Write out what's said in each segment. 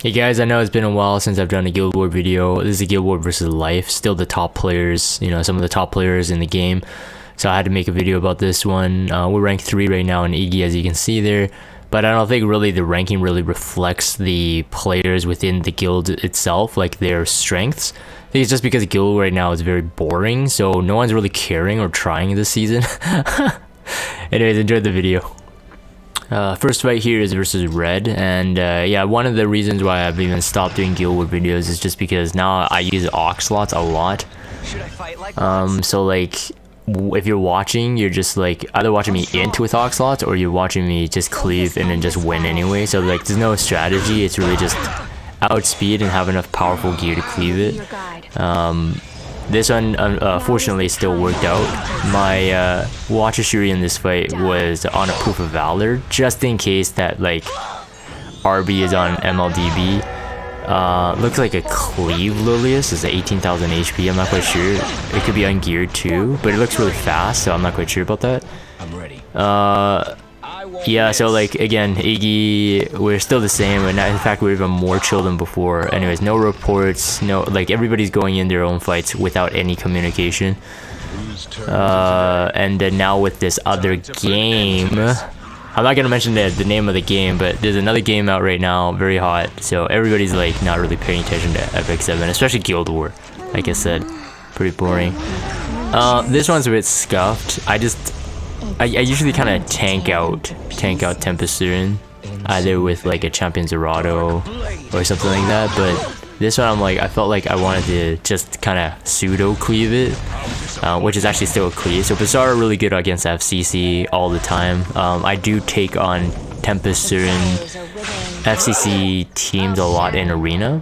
Hey guys, I know it's been a while since I've done a Guild War video. This is a Guild War versus Life, still the top players, you know, some of the top players in the game. So I had to make a video about this one. We're ranked 3 right now in yggy, as you can see there. But I don't think really the ranking really reflects the players within the guild itself, like their strengths. I think it's just because Guild War right now is very boring, so no one's really caring or trying this season. Anyways, enjoy the video. First fight here is versus Red, and yeah, one of the reasons why I've even stopped doing Guild War videos is just because now I use Oxlots a lot. So like, if you're watching, you're just like either watching me int with Oxlots or you're watching me just cleave and then just win anyway. So like, there's no strategy, it's really just outspeed and have enough powerful gear to cleave it. This one fortunately still worked out. My Watcher Shuri in this fight was on a Proof of Valor, just in case that like RB is on MLDB. Looks like a Cleave Lilius is 18,000 HP. I'm not quite sure. It could be ungeared too, but it looks really fast, so I'm not quite sure about that. I'm ready. Yeah, so like again, yggy, we're still the same, and in fact we're even more chill than before. Anyways, no reports, no, like everybody's going in their own fights without any communication. And then now with this other game, I'm not gonna mention the name of the game, but there's another game out right now, very hot, so everybody's like not really paying attention to Epic 7, especially Guild War. Like I said, pretty boring. This one's a bit scuffed. I usually kind of tank out Tempest Siren, either with like a Champion Zerato or something like that, but this one I felt like I wanted to just kind of pseudo cleave it, which is actually still a cleave. So Bazaar are really good against FCC all the time. I do take on Tempest Siren FCC teams a lot in Arena.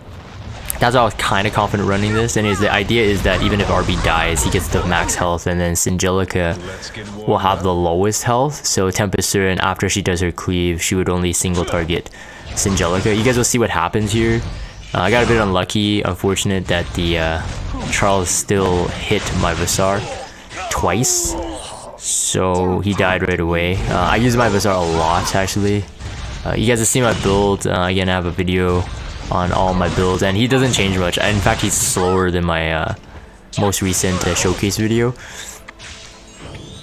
That's why I was kind of confident running this. And the idea is that even if RB dies, he gets the max health, and then Singelica will have the lowest health. So Tempest Siren, after she does her cleave, she would only single target Singelica. You guys will see what happens here. I got a bit unlucky, unfortunate that the Charles still hit my Vasar twice, so he died right away. I use my Vasar a lot actually. You guys have seen my build. Again, I have a video on all my builds, and he doesn't change much. In fact, he's slower than my most recent showcase video.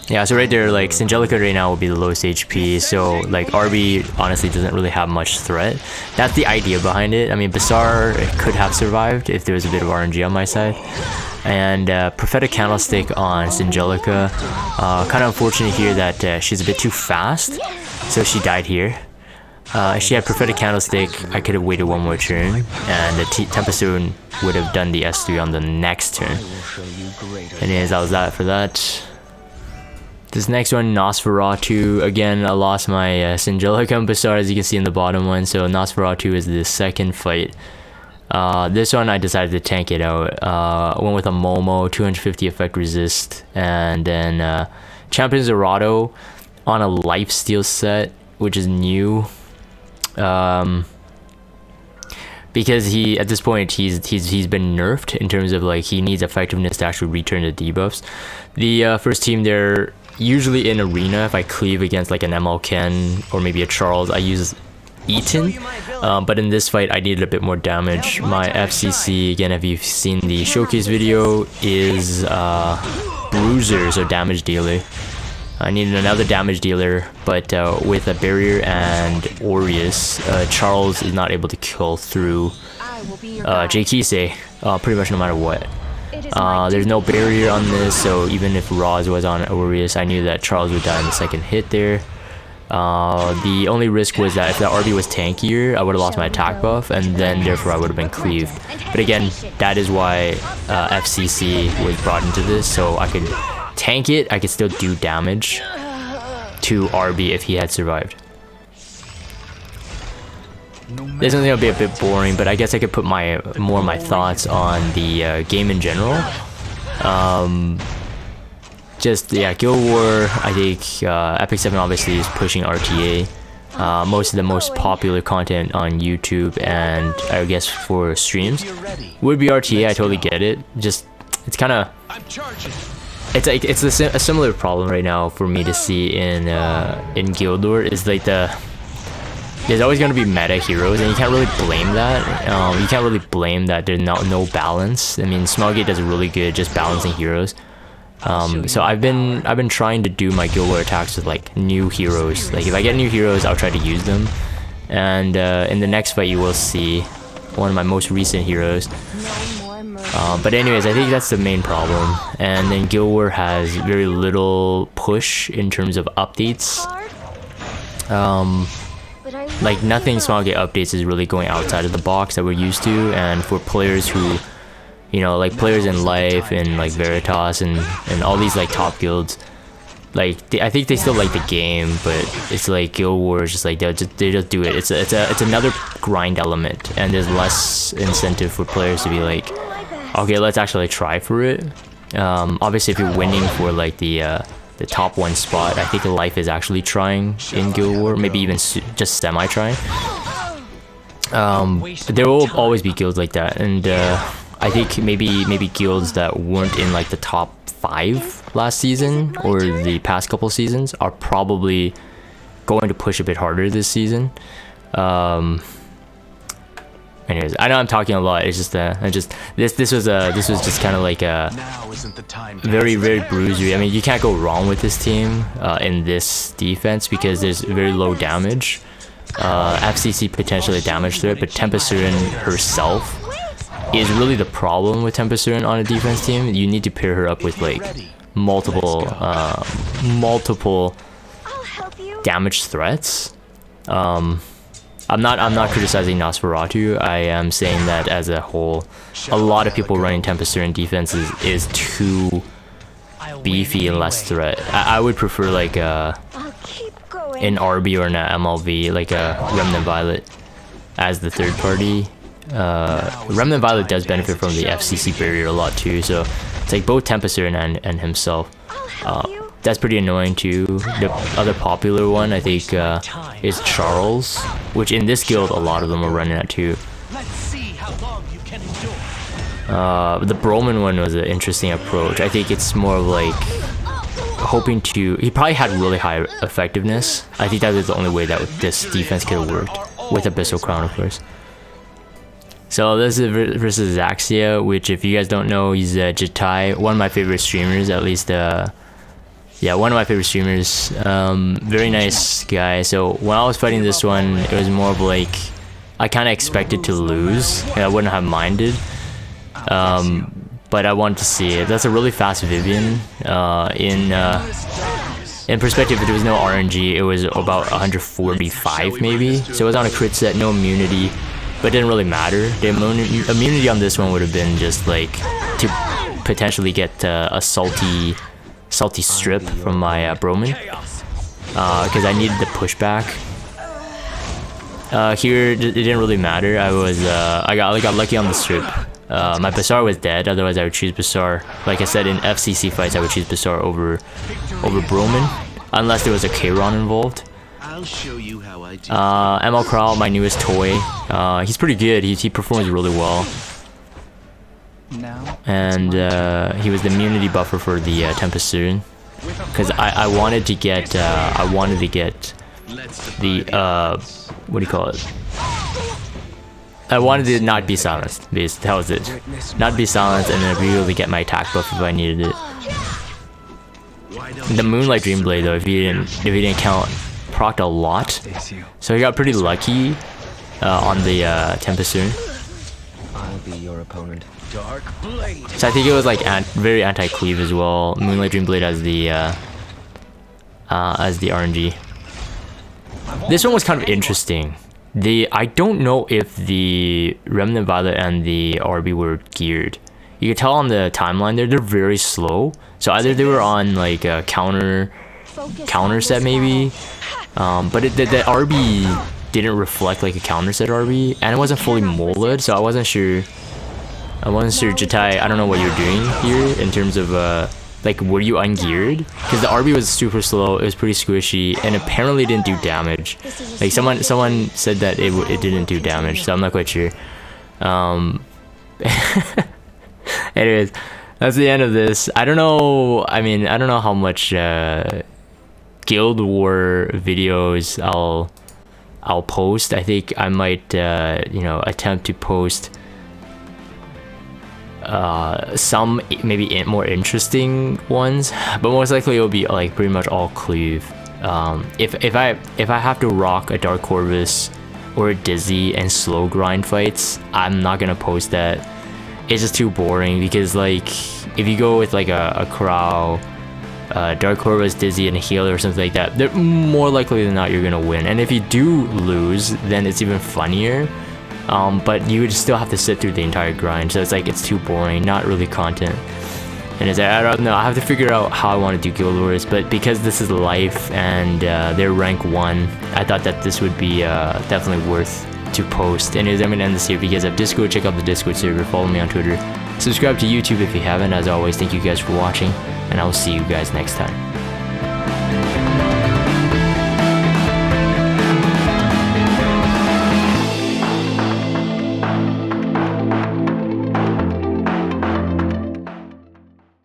Yeah, so right there, like Singelica right now will be the lowest HP, so like RB honestly doesn't really have much threat. That's the idea behind it. I mean, Bazaar could have survived if there was a bit of RNG on my side. And Prophetic Candlestick on Singelica. Kind of unfortunate here that she's a bit too fast, so she died here. If she had Prophetic Candlestick, I could have waited one more turn, and the Tempest Siren would have done the S3 on the next turn. Anyways, that was that for that. This next one, Nosferatu. Again, I lost my Singelica and Bazaar, as you can see in the bottom one, so Nosferatu is the second fight. This one I decided to tank it out. I went with a Momo, 250 effect resist, and then Champion Zerato on a lifesteal set, which is new. Because he, at this point, he's been nerfed in terms of like he needs effectiveness to actually return the debuffs. The first team there, usually in Arena, if I cleave against like an ML Ken or maybe a Charles, I use Eaton, but in this fight I needed a bit more damage. My FCC, again, if you've seen the showcase video, is Bruiser, so damage dealer. I needed another damage dealer, but with a barrier and Aureus, Charles is not able to kill through J-Kisei, pretty much no matter what. There's no barrier on this, so even if Roz was on Aureus, I knew that Charles would die in the second hit there. The only risk was that if the RB was tankier, I would have lost my attack buff, and then therefore I would have been cleaved. But again, that is why FCC was brought into this, so I could tank it, I could still do damage to RB if he had survived. This one's gonna be a bit boring, but I guess I could put more of my thoughts on the game in general. Just, yeah, Guild War, I think Epic 7 obviously is pushing RTA. Most of the most popular content on YouTube and I guess for streams would be RTA. I totally get it. Just, it's kind of, it's a similar problem right now for me to see in Guild War, is like there's always going to be meta heroes, and you can't really blame that. You can't really blame that there's no balance. I mean, Smelgate does really good just balancing heroes. So I've been trying to do my Guild War attacks with like new heroes. Like if I get new heroes, I'll try to use them. And in the next fight, you will see one of my most recent heroes. But anyways, I think that's the main problem. And then Guild War has very little push in terms of updates. Like nothing Smelgate updates is really going outside of the box that we're used to. And for players who, you know, like players in Life and like Veritas and all these like top guilds, like I think they still like the game, but it's like Guild War is just like they just do it. It's another grind element, and there's less incentive for players to be like, okay, let's actually try for it. Obviously, if you're winning for like the top one spot, I think Life is actually trying in Guild War, maybe even just semi-trying. There will always be guilds like that, and I think maybe guilds that weren't in like the top 5 last season or the past couple seasons are probably going to push a bit harder this season. Anyways, I know I'm talking a lot. It's just this was just kind of like a very bruisery. I mean, you can't go wrong with this team in this defense because there's very low damage. FCC potentially a damage threat, but Tempasurin herself is really the problem with Tempasurin on a defense team. You need to pair her up with like multiple damage threats. I'm not criticizing Nosferatu. I am saying that as a whole, a lot of people running Tempasurin defense is too beefy and less threat. I would prefer like an RB or an MLV, like a Remnant Violet as the third party. Remnant Violet does benefit from the FCC barrier a lot too, so it's like both Tempasurin and himself. That's pretty annoying too. The other popular one I think is Charles, which in this guild a lot of them are running at too. The Broman one was an interesting approach. I think it's more of like hoping to. He probably had really high effectiveness. I think that was the only way that this defense could have worked with Abyssal Crown, of course. So this is versus Zaxia, which if you guys don't know, he's Jatai, one of my favorite streamers, at least. Yeah, one of my favorite streamers. Very nice guy. So when I was fighting this one, it was more of like I kind of expected to lose. I wouldn't have minded, but I wanted to see it. That's a really fast Vivian. In perspective, if there was no RNG, it was about 145 maybe. So it was on a crit set, no immunity, but it didn't really matter. The immunity on this one would have been just like to potentially get a salty strip from my Broman, because I needed the pushback. Here it didn't really matter. I got lucky on the strip. My Basar was dead, otherwise I would choose Basar. Like I said, in FCC fights I would choose Basar over Broman, unless there was a Kayron involved. I'll show you how I do. ML Crow, my newest toy. He's pretty good. He performs really well. And he was the immunity buffer for the Tempasurin, because I wanted to get the what do you call it? I wanted to not be silenced. That was it. Not be silenced, and then really get my attack buff if I needed it. The Moonlight Dreamblade though, if he didn't count, procced a lot, so he got pretty lucky on the Tempasurin. I'll be your opponent. So I think it was like very anti-cleave as well. Moonlight Dreamblade as the RNG. This one was kind of interesting. I don't know if the Remnant Violet and the RB were geared. You could tell on the timeline they're very slow. So either they were on like a counter set maybe, but the RB didn't reflect like a counter set RB, and it wasn't fully molded, so I wasn't sure. Jatai, I don't know what you're doing here in terms of like, were you ungeared? Because the RB was super slow, it was pretty squishy, and apparently didn't do damage. Like someone said that it didn't do damage, so I'm not quite sure. Anyways, that's the end of this. I don't know. I mean, I don't know how much Guild War videos I'll I'll post. I think I might you know, attempt to post some maybe more interesting ones, but most likely it'll be like pretty much all cleave. If I have to rock a Dark Corvus or a Dizzy and slow grind fights, I'm not gonna post that. It's just too boring, because like if you go with like a Crow, Dark Corvus, Dizzy, and a healer or something like that, they're more likely than not you're gonna win. And if you do lose, then it's even funnier. But you would still have to sit through the entire grind, so it's like it's too boring, not really content. And it's like, I don't know, I have to figure out how I want to do Guild Wars, but because this is life and they're rank 1, I thought that this would be definitely worth to post. Anyways, I'm gonna end this here. If you guys have Discord, check out the Discord server, follow me on Twitter, subscribe to YouTube if you haven't. As always, thank you guys for watching, and I will see you guys next time.